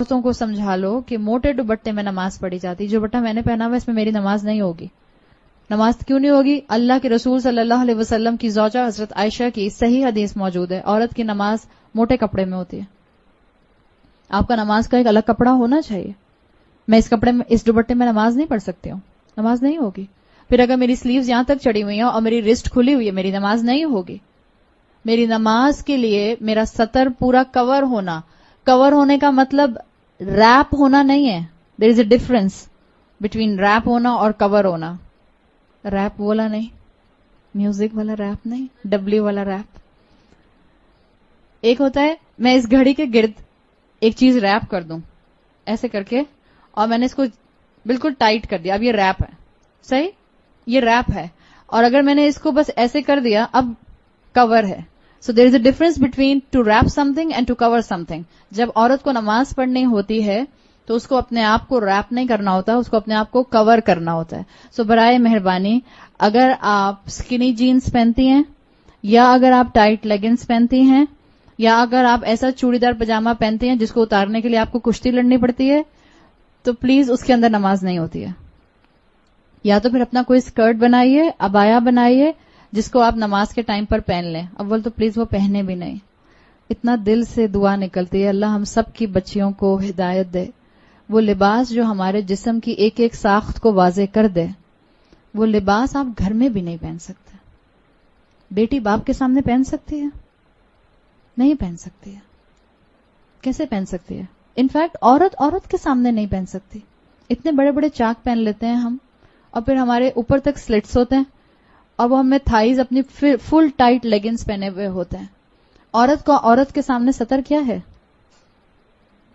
عورتوں کو سمجھا لو کہ موٹے دوپٹے میں نماز پڑھی جاتی، جو دوپٹہ میں نے پہنا ہوا اس میں میری نماز نہیں ہوگی. نماز کیوں نہیں ہوگی؟ اللہ کے رسول صلی اللہ علیہ وسلم کی زوجہ حضرت عائشہ کی صحیح حدیث موجود ہے، عورت کی نماز موٹے کپڑے میں ہوتی ہے. آپ کا نماز کا ایک الگ کپڑا ہونا چاہیے. میں اس کپڑے میں، اس دوپٹے میں نماز نہیں پڑھ سکتی ہوں، نماز نہیں ہوگی. پھر اگر میری سلیوز یہاں تک چڑھی ہوئی ہیں اور میری رسٹ کھلی ہوئی ہے، میری نماز نہیں ہوگی. میری نماز کے لیے میرا سطر پورا کور ہونا، کور ہونے کا مطلب ریپ ہونا نہیں ہے. دیر is a difference between rape ہونا اور کور ہونا. ریپ والا نہیں، میوزک والا ریپ نہیں، ڈبلیو والا ریپ. ایک ہوتا ہے میں اس گھڑی کے گرد ایک چیز ریپ کر دوں ایسے کر کے، اور میں نے اس کو بالکل ٹائٹ کر دیا، اب یہ ریپ ہے. صحیح، یہ ریپ ہے. اور اگر میں نے اس کو بس ایسے کر دیا، اب کور ہے. So there is a difference between to wrap something and to cover something. جب عورت کو نماز پڑھنی ہوتی ہے تو اس کو اپنے آپ کو ریپ نہیں کرنا ہوتا، اس کو اپنے آپ کو کور کرنا ہوتا ہے. سو برائے مہربانی اگر آپ اسکنی جینز پہنتی ہیں، یا اگر آپ ٹائٹ لیگنز پہنتی ہیں، یا اگر آپ ایسا چوڑی دار پجامہ پہنتی ہیں جس کو اتارنے کے لیے آپ کو کشتی لڑنی پڑتی ہے، تو پلیز اس کے اندر نماز نہیں ہوتی ہے. یا تو پھر اپنا کوئی اسکرٹ بنائیے، عبایا بنائیے جس کو آپ نماز کے ٹائم پر پہن لیں. اول تو پلیز وہ پہنے بھی نہیں. اتنا دل سے دعا نکلتی ہے اللہ ہم سب کی بچیوں کو ہدایت دے. وہ لباس جو ہمارے جسم کی ایک ایک ساخت کو واضح کر دے، وہ لباس آپ گھر میں بھی نہیں پہن سکتے. بیٹی باپ کے سامنے پہن سکتی ہے؟ نہیں پہن سکتی ہے. کیسے پہن سکتی ہے؟ انفیکٹ عورت کے سامنے نہیں پہن سکتی. اتنے بڑے بڑے چاک پہن لیتے ہیں ہم، اور پھر ہمارے اوپر تک سلٹس ہوتے ہیں، اور وہ ہمیں تھائیز اپنی فل ٹائٹ لیگنز پہنے ہوئے ہوتے ہیں. عورت کے سامنے سطر کیا ہے؟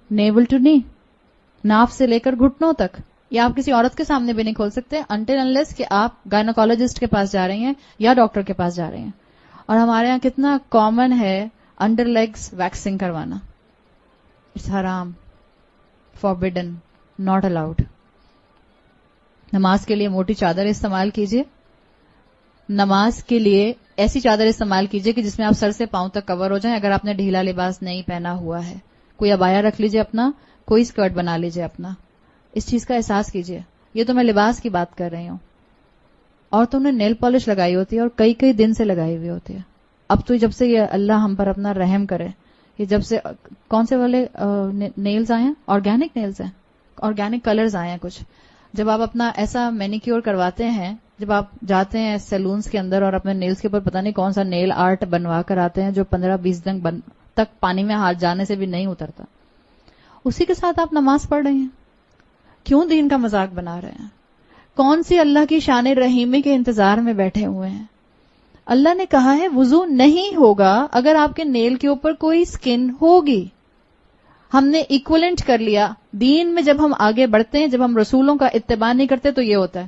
نیول ٹو نی، ناف سے لے کر گھٹنوں تک. یہ آپ کسی عورت کے سامنے بھی نہیں کھول سکتے انٹل انلیس کہ آپ گائنوکالوجسٹ کے پاس جا رہی ہیں یا ڈاکٹر کے پاس جا رہی ہیں. اور ہمارے یہاں کتنا کامن ہے انڈر لیگز ویکسنگ کروانا. اٹس حرام، فاربیڈن، ناٹ الاؤڈ. نماز کے لیے موٹی چادر استعمال کیجیے. نماز کے لیے ایسی چادر استعمال کیجیے کہ جس میں آپ سر سے پاؤں تک کور ہو جائیں. اگر آپ نے ڈھیلا لباس نہیں پہنا ہوا ہے، کوئی عبایا رکھ لیجیے اپنا، کوئی اسکرٹ بنا لیجیے اپنا. اس چیز کا احساس کیجیے. یہ تو میں لباس کی بات کر رہی ہوں. عورتوں نے نیل پالش لگائی ہوتی ہے اور کئی کئی دن سے لگائی ہوئی ہوتی ہے. اب تو جب سے یہ اللہ ہم پر اپنا رحم کرے، یہ جب سے کون سے والے نیلز آئے ہیں، آرگینک نیلز ہیں، آرگینک کلرز آئے ہیں کچھ. جب آپ اپنا ایسا مینیکیور کرواتے ہیں، جب آپ جاتے ہیں سیلونز کے اندر اور اپنے نیلز کے اوپر پتہ نہیں کون سا نیل آرٹ بنوا کر آتے ہیں جو 15-20 دن تک پانی میں ہاتھ جانے سے بھی نہیں اترتا، اسی کے ساتھ آپ نماز پڑھ رہے ہیں. کیوں دین کا مذاق بنا رہے ہیں؟ کون سی اللہ کی شان رحیمی کے انتظار میں بیٹھے ہوئے ہیں؟ اللہ نے کہا ہے وضو نہیں ہوگا اگر آپ کے نیل کے اوپر کوئی سکن ہوگی. ہم نے ایکولنٹ کر لیا. دین میں جب ہم آگے بڑھتے ہیں، جب ہم رسولوں کا اتباع نہیں کرتے تو یہ ہوتا ہے.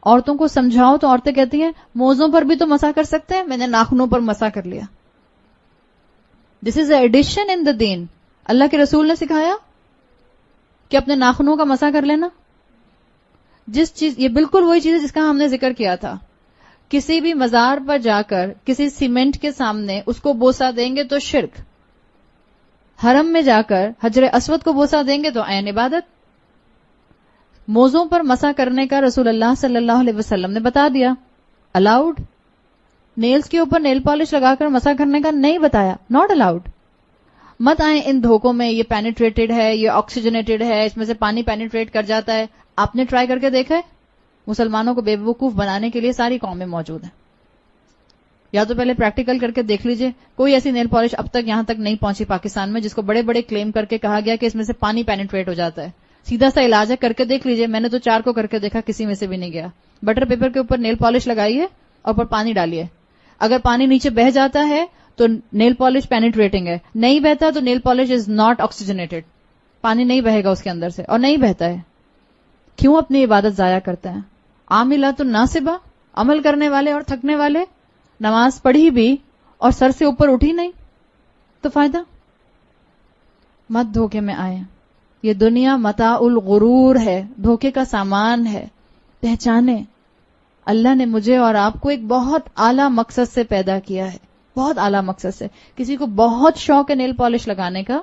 عورتوں کو سمجھاؤ تو عورتیں کہتی ہیں موزوں پر بھی تو مسح کر سکتے ہیں، میں نے ناخنوں پر مسح کر لیا. دس از اے ایڈیشن ان دا دین. اللہ کے رسول نے سکھایا کہ اپنے ناخنوں کا مسح کر لینا. جس چیز، یہ بالکل وہی چیز ہے جس کا ہم نے ذکر کیا تھا. کسی بھی مزار پر جا کر کسی سیمنٹ کے سامنے اس کو بوسہ دیں گے تو شرک. حرم میں جا کر حجر اسود کو بوسہ دیں گے تو عین عبادت. موزوں پر مسح کرنے کا رسول اللہ صلی اللہ علیہ وسلم نے بتا دیا، الاؤڈ. نیلز کے اوپر نیل پالش لگا کر مسح کرنے کا نہیں بتایا، ناٹ الاؤڈ. مت آئیں ان دھوکوں میں، یہ پینیٹریٹڈ ہے، یہ آکسیجنیٹڈ ہے، اس میں سے پانی پینیٹریٹ کر جاتا ہے. آپ نے ٹرائی کر کے دیکھا ہے؟ مسلمانوں کو بے وقوف بنانے کے لیے ساری قومیں موجود ہیں. یا تو پہلے پریکٹیکل کر کے دیکھ لیجئے. کوئی ایسی نیل پالش اب تک یہاں تک نہیں پہنچی پاکستان میں جس کو بڑے بڑے کلیم کر کے کہا گیا کہ اس میں سے پانی پینیٹریٹ ہو جاتا ہے. سیدھا سا علاج ہے، کر کے دیکھ لیجئے. میں نے تو 4 کو کر کے دیکھا، کسی میں سے بھی نہیں گیا. بٹر پیپر کے اوپر نیل پالش لگائیے اور اوپر پانی ڈالیے. اگر پانی نیچے بہ جاتا ہے تو نیل پالش پینیٹریٹنگ ہے، نہیں بہتا تو nail polish is not oxygenated. پانی نہیں بہے گا اس کے اندر سے، اور نہیں بہتا ہے. کیوں اپنی عبادت ضائع کرتے ہیں؟ عاملات الناصبہ، عمل کرنے والے اور تھکنے والے. نماز پڑھی بھی اور سر سے اوپر اٹھی نہیں تو فائدہ. مت دھوکے میں آئے. یہ دنیا متاع الغرور ہے، دھوکے کا سامان ہے. پہچانے اللہ نے مجھے اور آپ کو ایک بہت اعلیٰ مقصد سے پیدا کیا ہے، بہت اعلیٰ مقصد سے. کسی کو بہت شوق ہے نیل پالش لگانے کا،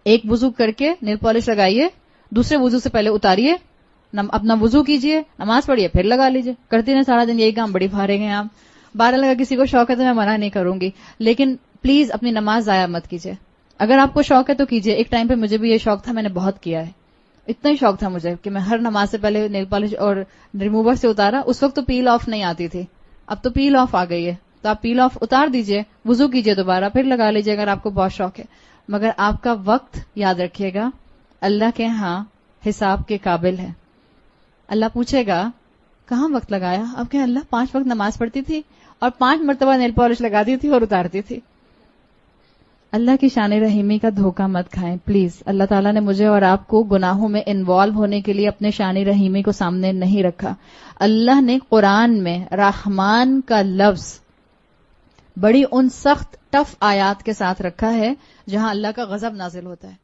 ایک وضو کر کے نیل پالش لگائیے, دوسرے وضو سے پہلے اتاریے, اپنا وضو کیجئے, نماز پڑھیے, پھر لگا لیجئے. کرتی رہیں سارا دن یہی کام, بڑی فارغ ہیں آپ. بہرحال اگر کسی کو شوق ہے تو میں منع نہیں کروں گی, لیکن پلیز اپنی نماز ضائع مت کیجئے. اگر آپ کو شوق ہے تو کیجئے. ایک ٹائم پہ مجھے بھی یہ شوق تھا, میں نے بہت کیا ہے. اتنا ہی شوق تھا مجھے کہ میں ہر نماز سے پہلے نیل پالش اور ریموور سے اتارا. اس وقت تو پیل آف نہیں آتی تھی, اب تو پیل آف آ گئی ہے, تو آپ پیل آف اتار دیجئے, وضو کیجئے دوبارہ, پھر لگا لیجئے اگر آپ کو بہت شوق ہے. مگر آپ کا وقت یاد رکھیے گا اللہ کے ہاں حساب کے قابل ہے. اللہ پوچھے گا کہاں وقت لگایا؟ اب کہ اللہ 5 وقت نماز پڑھتی تھی اور 5 مرتبہ نیل پالش لگاتی تھی اور اتارتی تھی. اللہ کی شان رحیمی کا دھوکہ مت کھائیں پلیز. اللہ تعالیٰ نے مجھے اور آپ کو گناہوں میں انوالو ہونے کے لیے اپنے شان رحیمی کو سامنے نہیں رکھا. اللہ نے قرآن میں رحمان کا لفظ بڑی ان سخت ٹف آیات کے ساتھ رکھا ہے جہاں اللہ کا غضب نازل ہوتا ہے.